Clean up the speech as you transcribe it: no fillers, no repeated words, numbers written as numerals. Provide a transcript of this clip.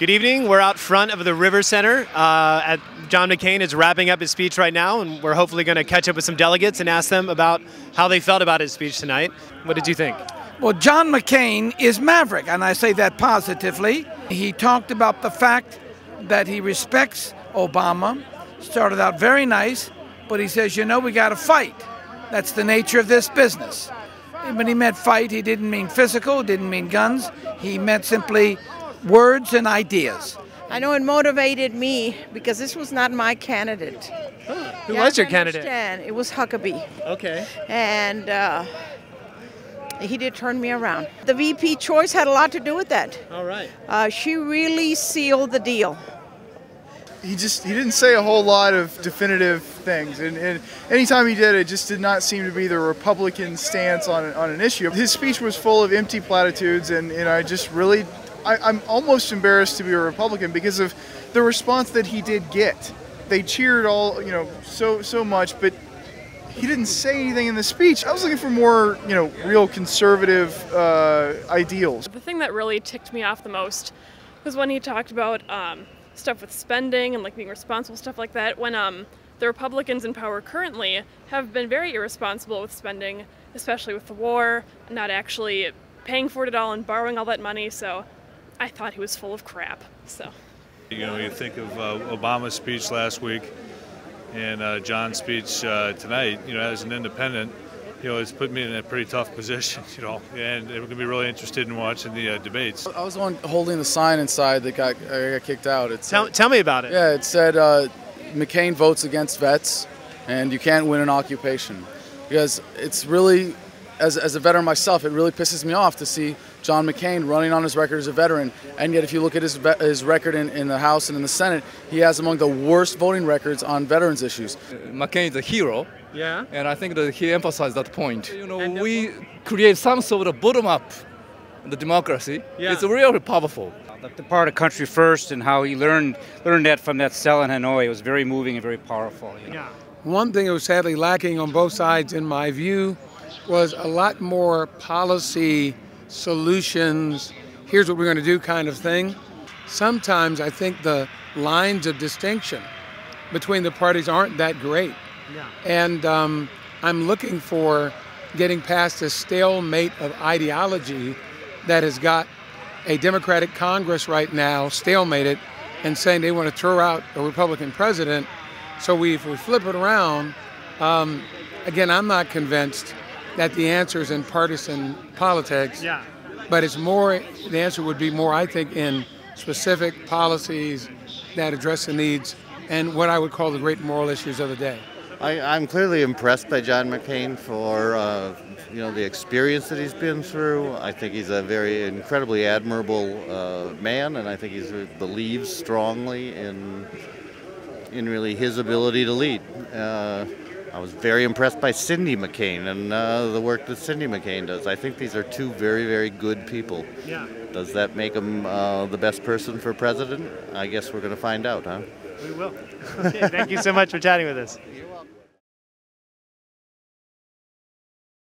Good evening. We're out front of the River Center. John McCain is wrapping up his speech right now, and we're hopefully going to catch up with some delegates and ask them about how they felt about his speech tonight. What did you think? Well, John McCain is maverick, and I say that positively. He talked about the fact that he respects Obama. Started out very nice, but he says, you know, we got to fight. That's the nature of this business. When he meant fight, he didn't mean physical, didn't mean guns. He meant simply words and ideas. I know it motivated me because this was not my candidate. Who was your candidate? It was Huckabee. Okay. And he did turn me around. The VP choice had a lot to do with that. All right. She really sealed the deal. He didn't say a whole lot of definitive things, and anytime he did, it just did not seem to be the Republican stance on an issue. His speech was full of empty platitudes, and I'm almost embarrassed to be a Republican because of the response that he did get. They cheered so much, but he didn't say anything in the speech. I was looking for more, real conservative ideals. The thing that really ticked me off the most was when he talked about stuff with spending and like being responsible, stuff like that, when the Republicans in power currently have been very irresponsible with spending, especially with the war, not actually paying for it all and borrowing all that money. So I thought he was full of crap. So, you think of Obama's speech last week and John's speech tonight. As an independent, it's put me in a pretty tough position. And we're gonna be really interested in watching the debates. I was the one holding the sign inside that got kicked out. Tell me about it. Yeah, it said McCain votes against vets, and you can't win an occupation. Because it's really, as a veteran myself, it really pisses me off to see John McCain running on his record as a veteran, and yet if you look at his record in the House and in the Senate, he has among the worst voting records on veterans issues. McCain is a hero. Yeah. And I think that he emphasized that point. We create some sort of bottom-up the democracy. Yeah. It's really powerful. The part of country first and how he learned that from that cell in Hanoi was very moving and very powerful. Yeah. One thing that was sadly lacking on both sides, in my view, was a lot more policy solutions, here's what we're going to do kind of thing. Sometimes I think the lines of distinction between the parties aren't that great. Yeah. And I'm looking for getting past this stalemate of ideology that has got a Democratic Congress right now stalemated and saying they want to throw out a Republican president. So if we flip it around, again, I'm not convinced that the answer is in partisan politics. Yeah. But the answer would be more, I think, in specific policies that address the needs and what I would call the great moral issues of the day. I'm clearly impressed by John McCain for the experience that he's been through. I think he's a very incredibly admirable man, and I think he believes strongly in really his ability to lead. I was very impressed by Cindy McCain and the work that Cindy McCain does. I think these are two very, very good people. Yeah. Does that make him the best person for president? I guess we're going to find out, huh? We will. Okay, thank you so much for chatting with us.